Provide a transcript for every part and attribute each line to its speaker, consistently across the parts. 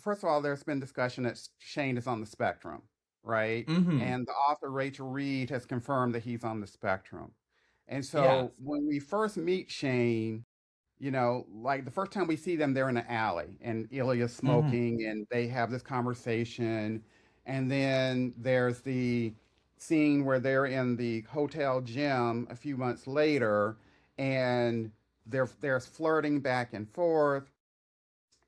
Speaker 1: first of all, there's been discussion that Shane is on the spectrum, right?
Speaker 2: Mm-hmm.
Speaker 1: And the author Rachel Reed has confirmed that he's on the spectrum. And so
Speaker 2: Yes.
Speaker 1: when we first meet Shane, like the first time we see them, they're in the alley and Ilya's
Speaker 2: Mm-hmm.
Speaker 1: smoking and they have this conversation. And then there's the scene where they're in the hotel gym a few months later and there's flirting back and forth.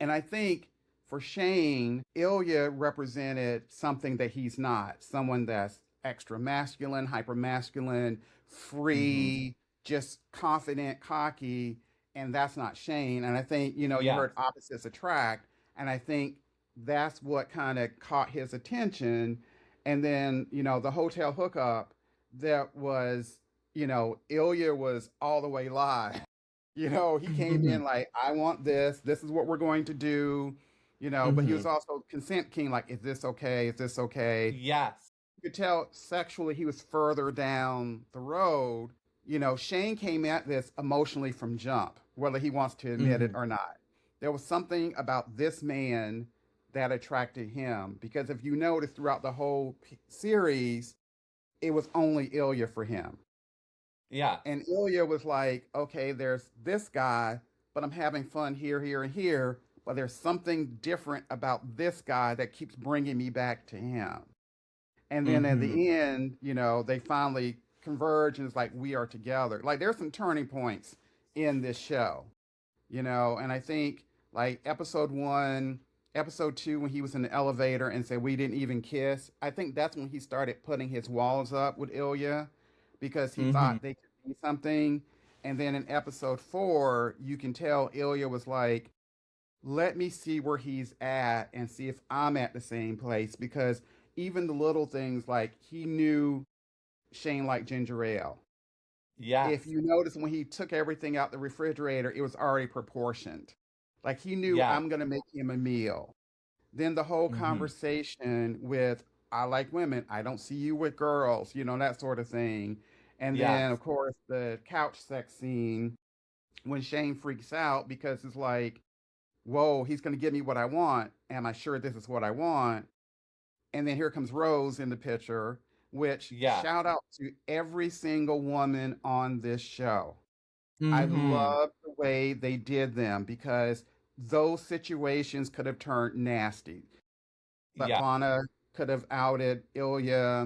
Speaker 1: And I think for Shane, Ilya represented something that he's not, someone that's extra masculine, hyper masculine,
Speaker 2: Mm-hmm.
Speaker 1: free, just confident, cocky, and that's not Shane. And I think, you
Speaker 2: Yes.
Speaker 1: heard opposites attract, and I think that's what kind of caught his attention. And then, the hotel hookup that was, Ilya was all the way live. He came
Speaker 2: Mm-hmm.
Speaker 1: in like, I want this. This is what we're going to do. But he
Speaker 2: Mm-hmm.
Speaker 1: was also consent king, like, is this okay? Is this okay?
Speaker 2: Yes.
Speaker 1: You could tell sexually he was further down the road. Shane came at this emotionally from jump, whether he wants to admit it
Speaker 2: Mm-hmm.
Speaker 1: or not. There was something about this man that attracted him because if you notice throughout the whole series, it was only Ilya for him.
Speaker 2: Yes.
Speaker 1: And Ilya was like, okay, there's this guy, but I'm having fun here, here, and here. But there's something different about this guy that keeps bringing me back to him. And then at
Speaker 2: Mm-hmm.
Speaker 1: the end, they finally converge and it's like, we are together. Like, there's some turning points in this show, and I think like episode one, episode two, when he was in the elevator and said, we didn't even kiss, I think that's when he started putting his walls up with Ilya because he
Speaker 2: Mm-hmm.
Speaker 1: thought they could be something. And then in episode four, you can tell Ilya was like, let me see where he's at and see if I'm at the same place because even the little things like he knew Shane liked ginger ale. If
Speaker 2: Yes.
Speaker 1: you notice when he took everything out the refrigerator, it was already proportioned. Like he knew
Speaker 2: Yes.
Speaker 1: I'm gonna make him a meal. Then the whole
Speaker 2: Mm-hmm.
Speaker 1: conversation with I like women, I don't see you with girls, that sort of thing. And then
Speaker 2: Yes.
Speaker 1: of course the couch sex scene when Shane freaks out because it's like, whoa, he's gonna give me what I want. Am I sure this is what I want? And then here comes Rose in the picture, which
Speaker 2: Yes.
Speaker 1: shout out to every single woman on this show. I
Speaker 2: Mm-hmm.
Speaker 1: love the way they did them because those situations could have turned nasty.
Speaker 2: Yeah.
Speaker 1: Svetlana could have outed Ilya.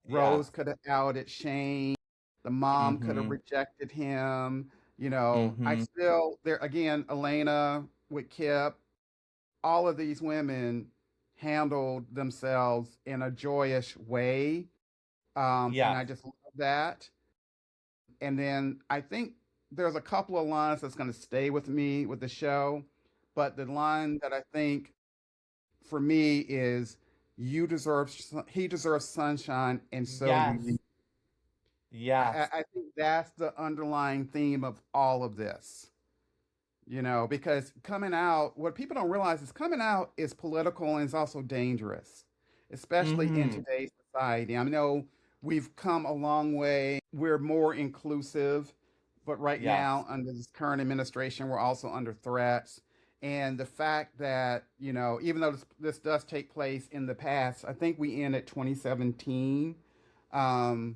Speaker 2: Yes.
Speaker 1: Rose could have outed Shane. The mom could have
Speaker 2: Mm-hmm.
Speaker 1: rejected him. I
Speaker 2: Mm-hmm.
Speaker 1: still, there again, Elena with Kip, all of these women handled themselves in a joyous way. And
Speaker 2: Yes.
Speaker 1: I just love that. And then I think there's a couple of lines that's going to stay with me with the show, but the line that I think for me is he deserves sunshine and so do
Speaker 2: Yes.
Speaker 1: you.
Speaker 2: Yes.
Speaker 1: I think that's the underlying theme of all of this, because coming out, what people don't realize is coming out is political and it's also dangerous, especially in
Speaker 2: Mm-hmm.
Speaker 1: today's society. I know we've come a long way. We're more inclusive, but right
Speaker 2: Yes.
Speaker 1: now, under this current administration, we're also under threats. And the fact that, even though this does take place in the past, I think we end at 2017. Um,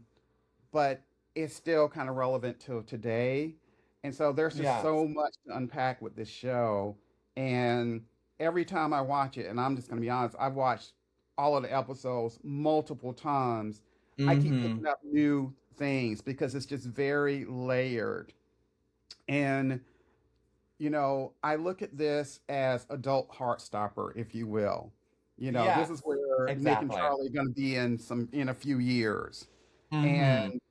Speaker 1: but it's still kind of relevant to today. And so there's just
Speaker 2: Yes.
Speaker 1: so much to unpack with this show. And every time I watch it, and I'm just going to be honest, I've watched all of the episodes multiple times. I keep
Speaker 2: Mm-hmm.
Speaker 1: picking up new things because it's just very layered. And, I look at this as adult heartstopper, if you will. This is
Speaker 2: Yes.
Speaker 1: where Nick and
Speaker 2: Exactly.
Speaker 1: Charlie are going to be in a few years.
Speaker 2: Mm-hmm.
Speaker 1: And,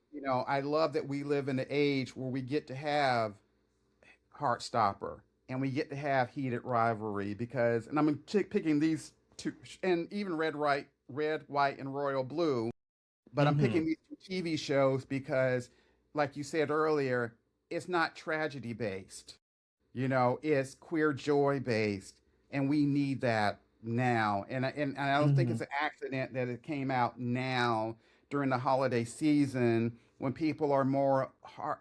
Speaker 1: I love that we live in an age where we get to have Heartstopper and we get to have heated rivalry because, and I'm picking these two, and even Red, White, and Royal Blue, but I'm
Speaker 2: Mm-hmm.
Speaker 1: picking these two TV shows because, like you said earlier, it's not tragedy based. It's queer joy based, and we need that now. And I don't think
Speaker 2: Mm-hmm.
Speaker 1: it's an accident that it came out now during the holiday season when people are more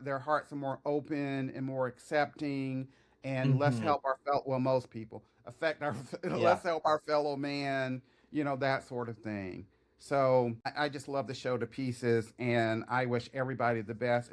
Speaker 1: their hearts are more open and more accepting, and let's
Speaker 2: Mm-hmm.
Speaker 1: help our fellow, well, most people affect our,
Speaker 2: Yeah.
Speaker 1: let's help our fellow man, that sort of thing. So I just love the show to pieces, and I wish everybody the best.